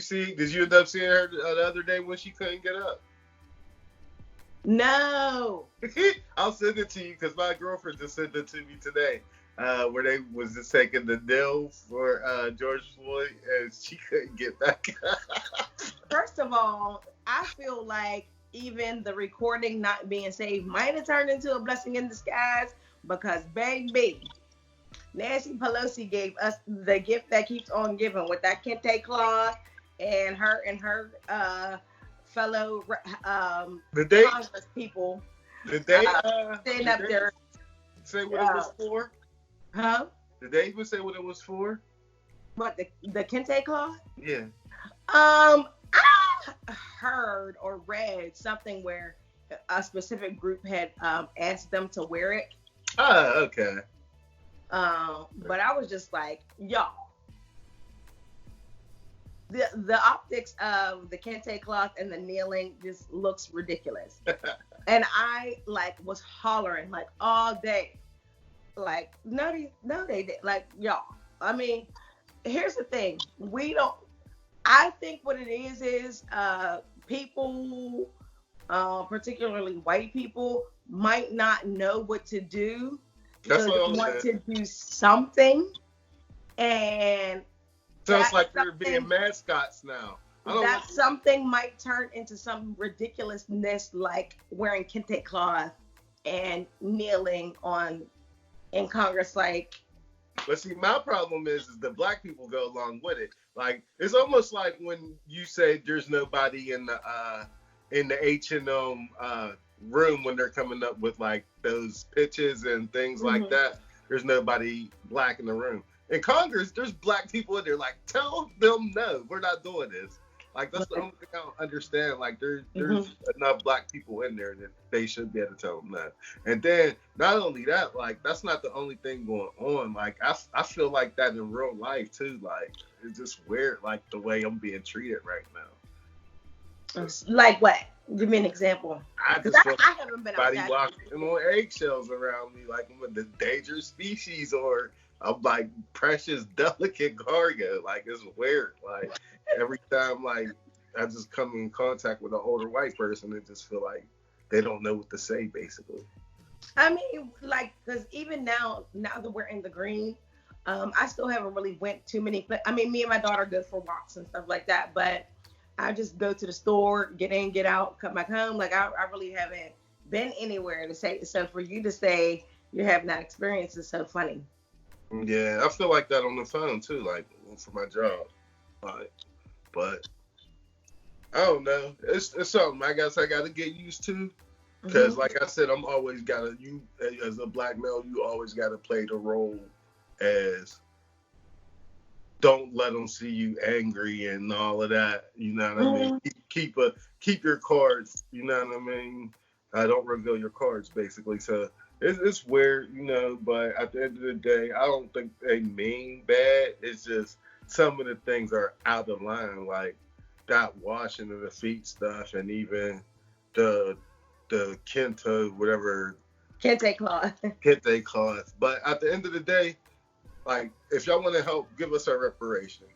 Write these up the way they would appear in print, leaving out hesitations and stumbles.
Did you end up seeing her the other day when she couldn't get up? No. I'll send it to you because my girlfriend just sent it to me today. Where they was just taking the nail for George Floyd, and she couldn't get back up. First of all, I feel like even the recording not being saved might have turned into a blessing in disguise because, baby, Nancy Pelosi gave us the gift that keeps on giving with that Kente Cloth and her fellow Congress people. Did they stand up there? Say what it was for? Huh? Did they even say what it was for? What, the Kente Cloth? Yeah. I heard or read something where a specific group had asked them to wear it. Oh, okay. But I was just like, y'all, the optics of the Kente Cloth and the kneeling just looks ridiculous. And I was hollering all day. No, they did. Y'all. I mean, here's the thing. I think what it is people, particularly white people, might not know what to do. That's so what they want to do something. And sounds like they're being mascots now. Something might turn into some ridiculousness like wearing Kente Cloth and kneeling in Congress. But see, my problem is the black people go along with it. It's almost like when you say there's nobody in the H&M room when they're coming up with those pitches and things like that. There's nobody black in the room. In Congress, there's black people in there. Tell them no, we're not doing this. That's the only thing I don't understand. There's enough black people in there that they should be able to tell them that. And then not only that, that's not the only thing going on. I feel like that in real life too. It's just weird, the way I'm being treated right now. Like what? Give me an example. I haven't been outside. Walking on eggshells around me, I'm a dangerous species, or I'm precious, delicate cargo. It's weird. Every time I just come in contact with an older white person, I just feel like they don't know what to say, basically. I mean, because even now that we're in the green, I still haven't really went too many. I mean, me and my daughter go for walks and stuff like that, but I just go to the store, get in, get out, come back home. I really haven't been anywhere to say. So for you to say you're having that experience is so funny. Yeah, I feel like that on the phone too, for my job. But I don't know. It's something I guess I got to get used to. Because like I said, I'm always you as a black male, you always got to play the role as don't let them see you angry and all of that. You know what I mean? Keep your cards. You know what I mean? Don't reveal your cards, basically. So it's weird, but at the end of the day, I don't think they mean bad. It's just some of the things are out of line, like that washing of the feet stuff, and even the Kente Cloth. But at the end of the day, if y'all want to help, give us our reparation.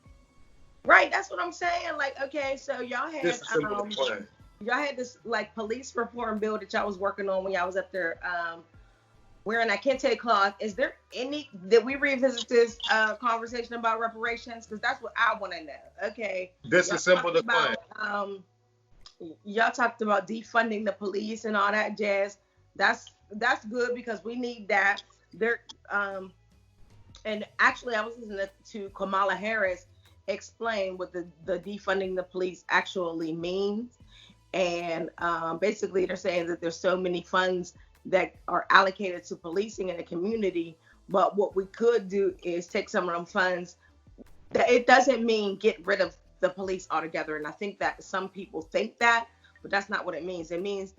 Right, that's what I'm saying. Okay, so y'all had this police reform bill that y'all was working on when y'all was up there wearing that Kente Cloth. Is there did we revisit this conversation about reparations? Because that's what I want to know. Okay. Disassemble the plan. Y'all talked about defunding the police and all that jazz. That's good because we need that. And actually, I was listening to Kamala Harris explain what the defunding the police actually means. And basically, they're saying that there's so many funds that are allocated to policing in the community. But what we could do is take some of them funds. It doesn't mean get rid of the police altogether. And I think that some people think that, but that's not what it means. It means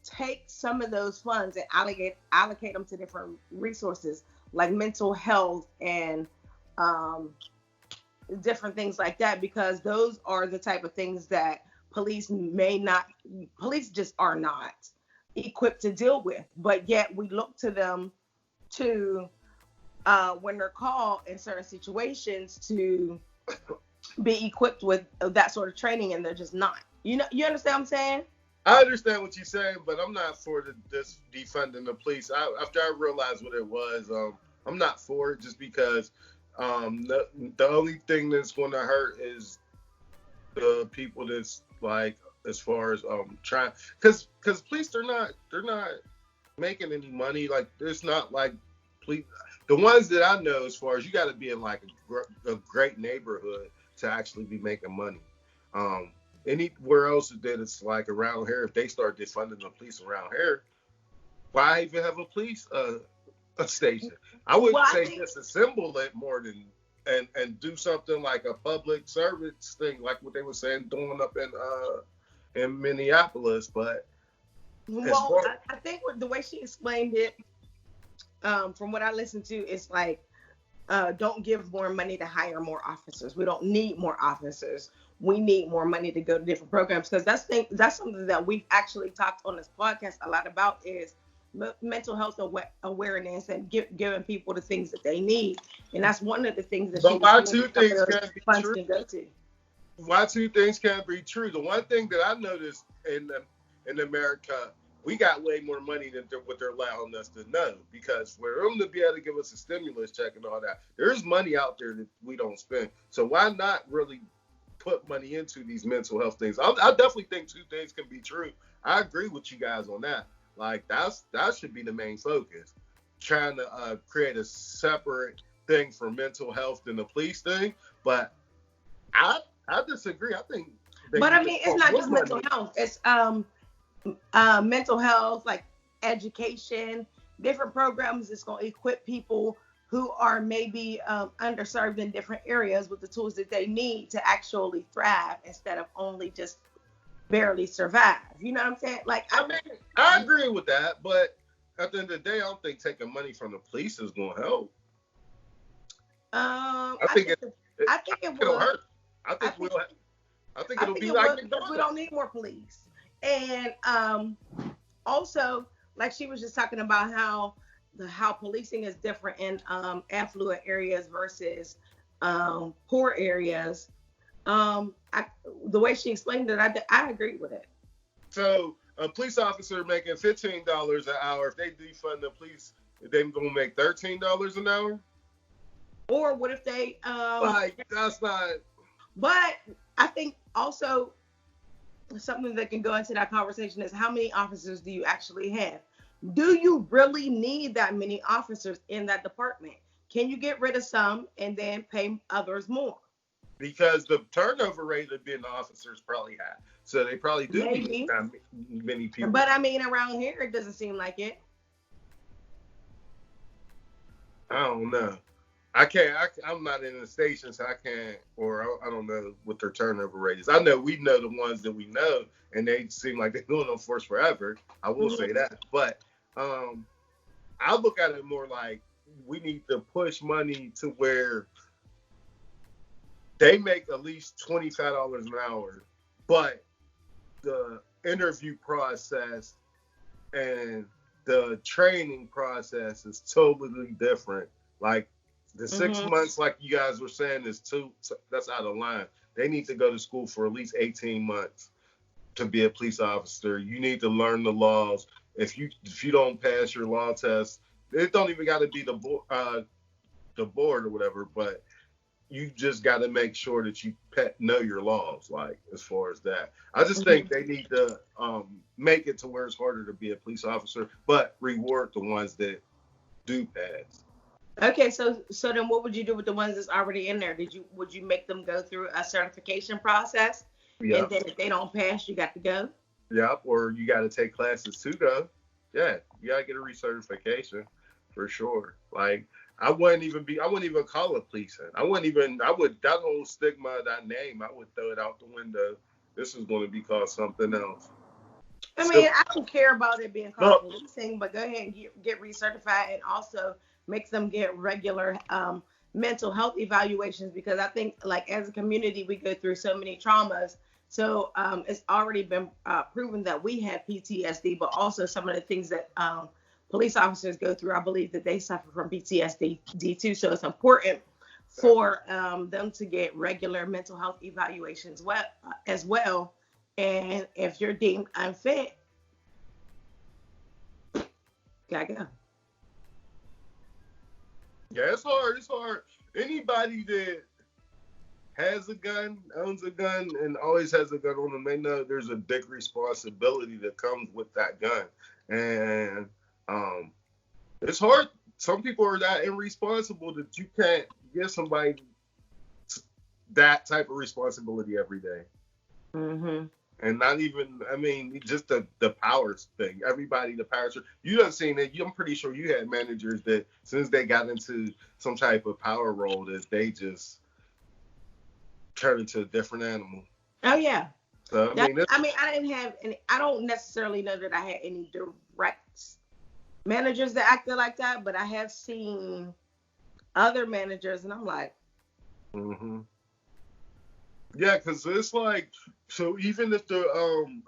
take some of those funds and allocate them to different resources like mental health and different things like that, because those are the type of things that police just are not equipped to deal with. But yet we look to them to when they're called in certain situations to be equipped with that sort of training, and they're just not. You understand what I'm saying? I understand what you're saying, but I'm not for this defunding the police. After I realized what it was, I'm not for it just because the only thing that's going to hurt is the people that's like as far as trying because police they're not making any money. Like it's not like police. The ones that I know, as far as you got to be in like a great neighborhood to actually be making money. Anywhere else that it's like around here, if they start defunding the police around here, why even have a police a station? I would say disassemble it more than and do something like a public service thing, like what they were saying doing up in Minneapolis. But I think the way she explained it, from what I listened to, it's like don't give more money to hire more officers. We don't need more officers. We need more money to go to different programs, because that's something that we've actually talked on this podcast a lot about is mental health awareness and giving people the things that they need. And that's one of the things that why two things can't be true? Why two things can't be true? The one thing that I noticed in America, we got way more money than what they're allowing us to know, because for them to be able to give us a stimulus check and all that, there's money out there that we don't spend. So why not really put money into these mental health things? I definitely think two things can be true. I agree with you guys on that. Like that should be the main focus. Trying to create a separate thing for mental health than the police thing. But I disagree. I think. But I mean, it's not just mental health. It's mental health, like education, different programs that's going to equip people who are maybe underserved in different areas with the tools that they need to actually thrive instead of only just barely survive. You know what I'm saying? Like, I agree with that, but at the end of the day, I don't think taking money from the police is going to help. I think it'll hurt. I think it'll be like we don't need more police. And also, like she was just talking about how policing is different in affluent areas versus poor areas. The way she explained it, I agree with it. So a police officer making $15 an hour, if they defund the police, they're gonna make $13 an hour. Or what if they? Like that's not. But I think also something that can go into that conversation is how many officers do you actually have? Do you really need that many officers in that department? Can you get rid of some and then pay others more? Because the turnover rate of being the officers probably high. So they probably do need that many people. But I mean, around here, it doesn't seem like it. I don't know. I'm not in the station, so I can't, or I don't know what their turnover rate is. I know we know the ones that we know, and they seem like they're doing on force forever. I will say that. But I look at it more like we need to push money to where they make at least $25 an hour, but the interview process and the training process is totally different. Like the 6 months, like you guys were saying, that's out of line. They need to go to school for at least 18 months to be a police officer. You need to learn the laws. If you don't pass your law test, it don't even got to be the board or whatever, but you just got to make sure that you know your laws, like, as far as that. I just think they need to make it to where it's harder to be a police officer, but reward the ones that do pass. Okay, so then what would you do with the ones that's already in there? Would you make them go through a certification process? Yep. And then if they don't pass, you got to go? Yep, or you got to take classes to go. Yeah, you got to get a recertification for sure. Like, I wouldn't even call it policing. That whole stigma, that name, I would throw it out the window. This is going to be called something else. I mean, I don't care about it being called policing, but go ahead and get recertified, and also make them get regular mental health evaluations, because I think, like, as a community, we go through so many traumas. So it's already been proven that we have PTSD, but also some of the things that police officers go through, I believe that they suffer from PTSD too. So it's important for them to get regular mental health evaluations as well. And if you're deemed unfit, gotta go. Yeah, it's hard. It's hard. Anybody that has a gun, owns a gun, and always has a gun on them, they know there's a big responsibility that comes with that gun. And it's hard. Some people are that irresponsible that you can't give somebody that type of responsibility every day. Mm-hmm. And not even, I mean, just the powers thing. Everybody, the powers. You done seen it. I'm pretty sure you had managers that, since they got into some type of power role, that they just turned into a different animal. Oh yeah. So I didn't have any. I don't necessarily know that I had any direct managers that acted like that, but I have seen other managers, and I'm like, mm-hmm. Yeah, because it's like, so even if the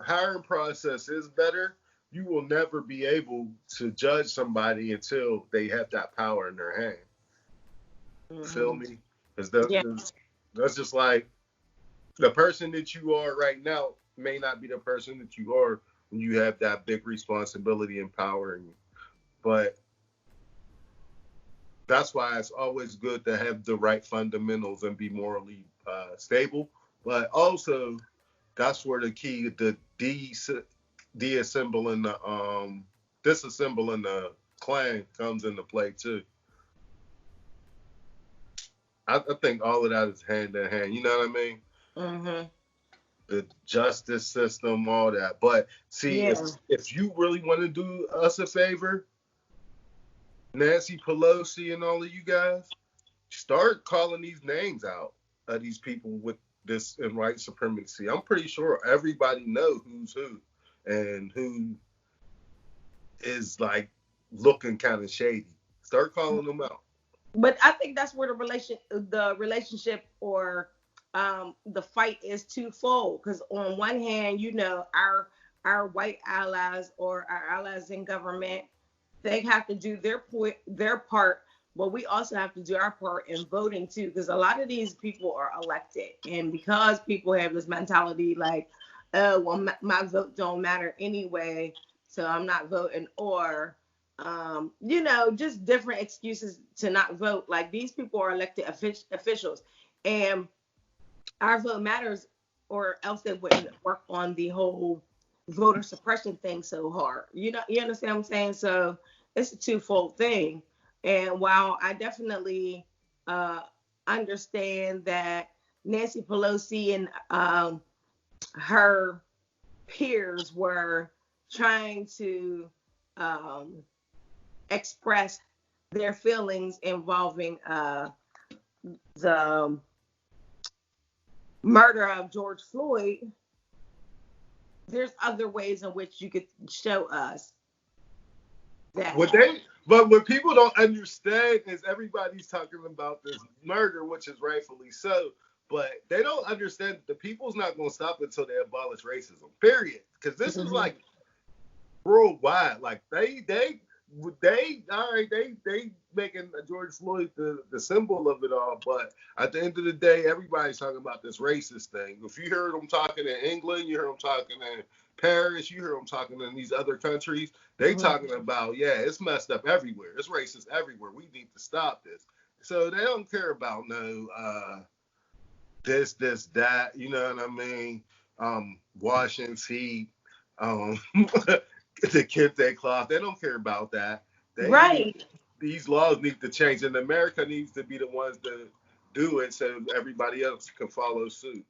hiring process is better, you will never be able to judge somebody until they have that power in their hand. Mm-hmm. Feel me? Because that's just like, the person that you are right now may not be the person that you are when you have that big responsibility and power in you. But that's why it's always good to have the right fundamentals and be morally stable. But also, that's where the key, the disassembling the clan comes into play too. I think all of that is hand in hand. You know what I mean? Mm-hmm. The justice system, all that. But see, if you really want to do us a favor, Nancy Pelosi and all of you guys, start calling these names out of these people with this and white supremacy. I'm pretty sure everybody knows who's who and who is like looking kind of shady. Start calling them out. But I think that's where the relationship or the fight is twofold. Because on one hand, our white allies or our allies in government, they have to do their part, but we also have to do our part in voting too. Because a lot of these people are elected, and because people have this mentality like, oh, well, my vote don't matter anyway, so I'm not voting, or just different excuses to not vote. Like, these people are elected officials, and our vote matters, or else they wouldn't work on the whole voter suppression thing so hard. You understand what I'm saying? So it's a twofold thing. And while I definitely understand that Nancy Pelosi and her peers were trying to express their feelings involving the murder of George Floyd, there's other ways in which you could show us that. But what people don't understand is everybody's talking about this murder, which is rightfully so, but they don't understand that the people's not going to stop until they abolish racism, period. Because this is like worldwide. Like they making George Floyd the symbol of it all, but at the end of the day, everybody's talking about this racist thing. If you heard them talking in England, you heard them talking in Paris, you heard them talking in these other countries, they talking about, it's messed up everywhere. It's racist everywhere. We need to stop this. So they don't care about this, that, you know what I mean? Washing feet, the Kente Cloth. They don't care about that. These laws need to change, and America needs to be the ones to do it so everybody else can follow suit.